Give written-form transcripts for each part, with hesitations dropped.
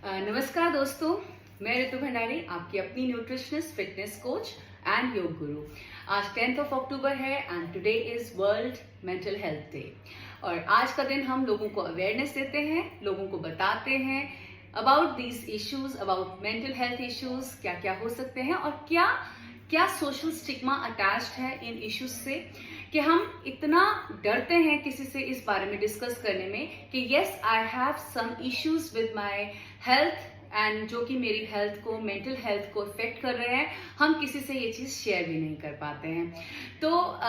नमस्कार दोस्तों, मैं ऋतु भंडारी, आपकी अपनी nutritionist, fitness coach and yoga guru. आज 10 अक्टूबर है and today is world mental health day. और आज का दिन हम लोगों को अवेयरनेस देते हैं, लोगों को बताते हैं about these issues, about mental health issues, क्या क्या हो सकते हैं और क्या क्या सोशल स्टिग्मा अटैच्ड है इन इश्यूज से, कि हम इतना डरते हैं किसी से इस बारे में डिस्कस करने में कि yes I have some issues with my health and जो कि मेरी हेल्थ को, मेंटल हेल्थ को इफेक्ट कर रहे हैं। हम किसी से ये चीज शेयर भी नहीं कर पाते हैं। तो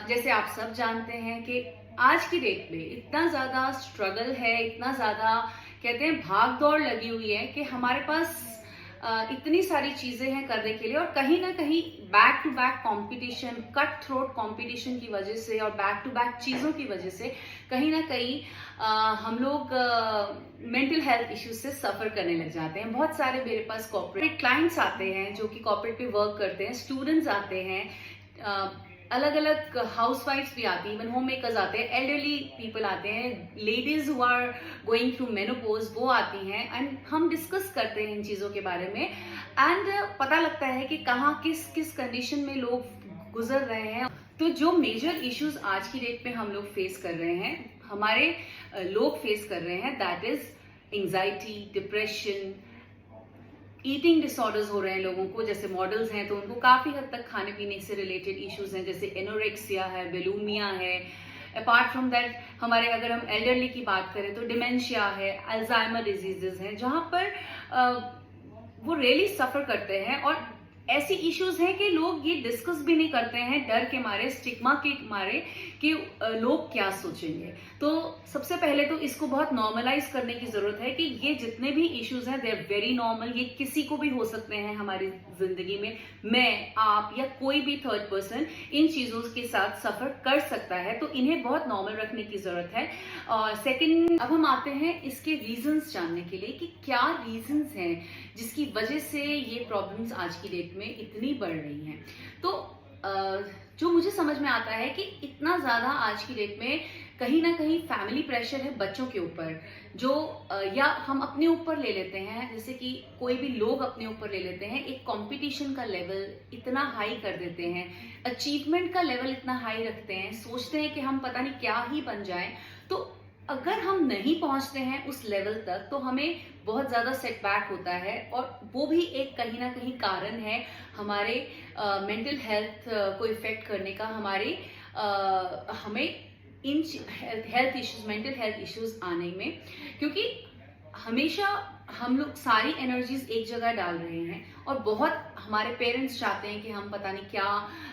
जैसे आप सब जानते हैं कि आज की डेट में इतना ज्यादा स्ट्रगल है, इतना ज्यादा कहते हैं भाग दौड़ लगी हुई है कि हमारे पास इतनी सारी चीजें हैं करने के लिए, और कहीं ना कहीं back to back competition, cut throat competition की वजह से और बैक टू बैक चीजों की वजह से कहीं ना कहीं हम लोग मेंटल हेल्थ इश्यूज से सफर करने लग जाते हैं। बहुत सारे मेरे पास कॉर्पोरेट क्लाइंट्स आते हैं जो कि कॉर्पोरेट पे वर्क करते हैं, स्टूडेंट्स आते हैं, अलग अलग हाउसवाइफ्स भी आती हैं, इवन होम मेकर्स आते हैं, एल्डरली पीपल आते हैं, ladies who are going through menopause वो आती हैं, एंड हम डिस्कस करते हैं इन चीजों के बारे में। एंड पता लगता है कि कहाँ किस किस कंडीशन में लोग गुजर रहे हैं। तो जो मेजर इश्यूज आज की डेट में हम लोग फेस कर रहे हैं, हमारे लोग फेस कर रहे हैं, that is anxiety, depression, eating disorders हो रहे हैं लोगों को। जैसे मॉडल्स हैं तो उनको काफी हद तक खाने पीने से रिलेटेड इश्यूज हैं, जैसे एनोरेक्सिया है, बुलिमिया है। अपार्ट फ्रॉम दैट हमारे अगर हम एल्डरली की बात करें तो डिमेंशिया है, अल्जाइमर डिजीजेस हैं, जहां पर वो रियली सफर करते हैं। और ऐसी इश्यूज हैं कि लोग ये डिस्कस भी नहीं करते हैं, डर के मारे, स्टिग्मा के मारे कि लोग क्या सोचेंगे। तो सबसे पहले तो इसको बहुत नॉर्मलाइज करने की जरूरत है कि ये जितने भी इश्यूज हैं दे आर वेरी नॉर्मल। ये किसी को भी हो सकते हैं हमारी जिंदगी में। मैं, आप या कोई भी थर्ड पर्सन इन चीजों के साथ सफर कर सकता है, तो इन्हें बहुत नॉर्मल रखने की जरूरत है। और सेकेंड, अब हम आते हैं इसके रीजंस जानने के लिए कि क्या रीजंस हैं जिसकी वजह से ये प्रॉब्लम्स आज की डेट में इतनी बढ़ रही हैं। तो जो मुझे समझ में आता है कि इतना ज्यादा आज की डेट में कहीं ना कहीं फैमिली प्रेशर है बच्चों के ऊपर, जो या हम अपने ऊपर ले लेते हैं, जैसे कि कोई भी लोग अपने ऊपर ले लेते हैं। एक कंपटीशन का लेवल इतना हाई कर देते हैं, अचीवमेंट का लेवल इतना हाई रखते हैं, सोचते हैं कि हम पता नहीं क्या ही बन जाएं। तो अगर हम नहीं पहुंचते हैं उस लेवल तक तो हमें बहुत ज्यादा सेटबैक होता है, और वो भी एक कहीं ना कहीं कारण है हमारे मेंटल हेल्थ को इफेक्ट करने का, हमारे हमें in health issues, mental health issues आने में। क्योंकि हमेशा हम लोग सारी एनर्जीज एक जगह डाल रहे हैं, और बहुत हमारे पेरेंट्स चाहते हैं कि हम पता नहीं क्या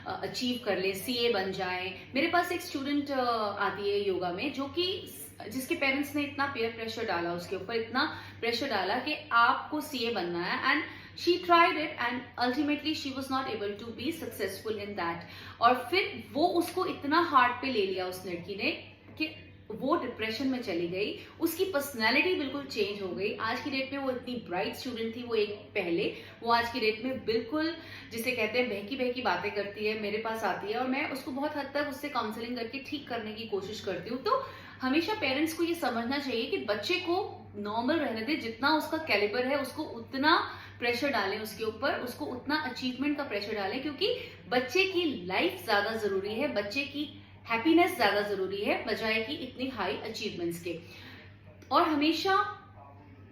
अचीव कर लें, सीए बन जाएं। मेरे पास एक स्टूडेंट आती है योगा में, जो कि जिसके पेरेंट्स ने इतना पीयर प्रेशर डाला, उसके ऊपर इतना प्रेशर डाला कि आपको सीए बनना है, and she tried it and ultimately she was not able to be successful in that. और फिर वो उसको इतना हार्ड पे ले लिया उस लड़की ने कि वो डिप्रेशन में चली गई, उसकी पर्सनैलिटी बिल्कुल चेंज हो गई। आज की डेट में वो इतनी ब्राइट स्टूडेंट थी, वो एक पहले, वो आज की डेट में बिल्कुल जिसे कहते हैं बहकी बहकी बातें करती है, मेरे पास आती है, और मैं उसको बहुत हद तक उससे काउंसलिंग करके ठीक करने की कोशिश करती हूँ। तो हमेशा पेरेंट्स को ये समझना चाहिए कि बच्चे को नॉर्मल रहने दे, जितना उसका कैलिबर है उसको उतना प्रेशर डालें उसके ऊपर, उसको उतना अचीवमेंट का प्रेशर डालें, क्योंकि बच्चे की लाइफ ज्यादा जरूरी है, बच्चे की हैप्पीनेस ज्यादा जरूरी है बजाय कि इतनी हाई अचीवमेंट्स के। और हमेशा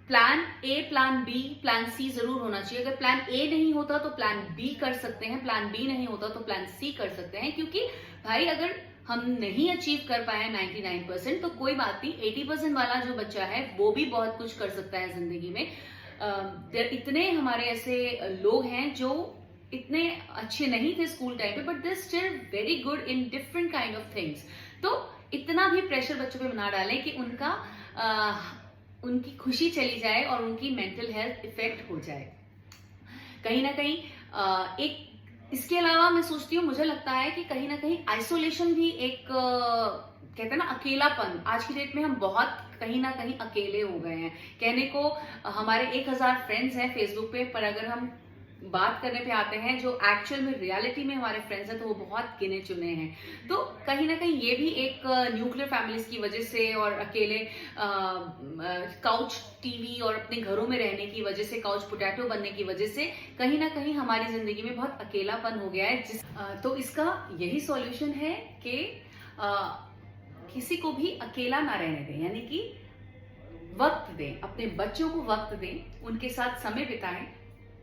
plan A, plan B, plan C जरूर होना चाहिए। अगर प्लान ए नहीं होता तो प्लान बी कर सकते हैं, प्लान बी नहीं होता तो प्लान सी कर सकते हैं। क्योंकि भाई अगर हम नहीं अचीव कर पाए 99% तो कोई बात नहीं, 80% वाला जो बच्चा है वो भी बहुत कुछ कर सकता है जिंदगी में। इतने हमारे ऐसे लोग हैं जो इतने अच्छे नहीं थे स्कूल टाइम पे, but they still very good in different kind of things. तो इतना भी प्रेशर बच्चों पे ना डालें कि उनकी खुशी चली जाए और उनकी मेंटल हेल्थ इफेक्ट हो जाए। कहीं ना कहीं एक इसके अलावा मैं सोचती हूँ, मुझे लगता है कि कहीं ना कहीं आइसोलेशन भी एक कहते हैं ना, अकेलापन। आज की डेट में हम बहुत कहीं ना कहीं अकेले हो गए हैं। कहने को हमारे 1000 फ्रेंड्स हैं फेसबुक पे, पर अगर हम बात करने पे आते हैं, जो एक्चुअल में रियलिटी में हमारे फ्रेंड्स हैं, तो वो बहुत गिने चुने हैं। तो कहीं ना कहीं ये भी एक न्यूक्लियर फैमिलीज की वजह से और अकेले काउच टीवी और अपने घरों में रहने की वजह से, काउच पोटैटो बनने की वजह से कहीं ना कहीं हमारी जिंदगी में बहुत अकेलापन हो गया है। तो इसका यही सॉल्यूशन है कि किसी को भी अकेला ना रहने दें, यानी कि वक्त दें, अपने बच्चों को वक्त दें, उनके साथ समय बिताएं,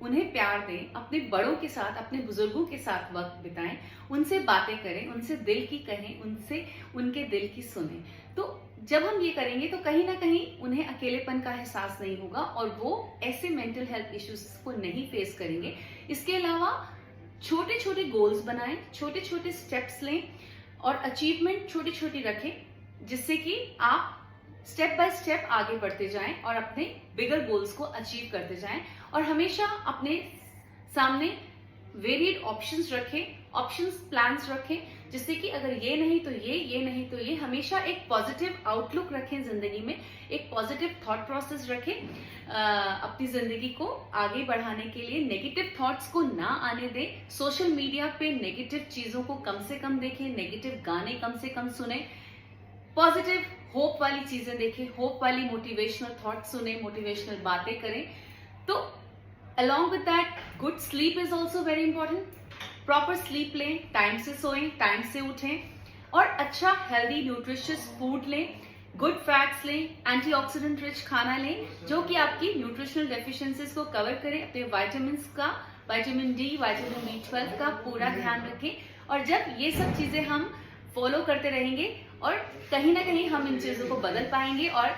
उन्हें प्यार दें, अपने बड़ों के साथ, अपने बुजुर्गों के साथ वक्त बिताएं, उनसे बातें करें, उनसे दिल की कहें, उनसे उनके दिल की सुनें। तो जब हम ये करेंगे तो कहीं ना कहीं उन्हें अकेलेपन का एहसास नहीं होगा और वो ऐसे मेंटल हेल्थ इश्यूज को नहीं फेस करेंगे। इसके अलावा छोटे छोटे गोल्स बनाएं, छोटे छोटे स्टेप्स लें और अचीवमेंट छोटी छोटी रखें, जिससे कि आप स्टेप बाय स्टेप आगे बढ़ते जाएं और अपने बिगर गोल्स को अचीव करते जाएं। और हमेशा अपने सामने वेरिएड ऑप्शंस रखें, ऑप्शंस प्लान्स रखें, जिससे कि अगर ये नहीं तो ये नहीं तो ये, हमेशा एक पॉजिटिव आउटलुक रखें जिंदगी में, एक पॉजिटिव थॉट प्रोसेस रखें। अपनी जिंदगी को आगे बढ़ाने के लिए नेगेटिव थॉट्स को ना आने दें। सोशल मीडिया पे नेगेटिव चीजों को कम से कम देखें, नेगेटिव गाने कम से कम सुने, पॉजिटिव होप वाली चीजें देखें, होप वाली मोटिवेशनल थॉट सुने, मोटिवेशनल बातें करें। तो along with that good sleep is also very important. Proper sleep लें, टाइम से सोएं, टाइम से उठें और अच्छा हेल्दी न्यूट्रिशियस फूड लें, गुड फैट्स लें, एंटीऑक्सीडेंट रिच खाना लें जो कि आपकी न्यूट्रिशनल डेफिशिएंसीज को कवर करे। अपने विटामिन्स का, विटामिन डी, विटामिन B12 का पूरा ध्यान रखें। और जब ये सब चीजें हम फॉलो करते रहेंगे और कहीं ना कहीं हम इन चीजों को बदल पाएंगे और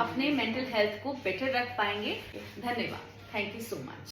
अपने मेंटल हेल्थ को बेटर रख पाएंगे। धन्यवाद। Thank you so much.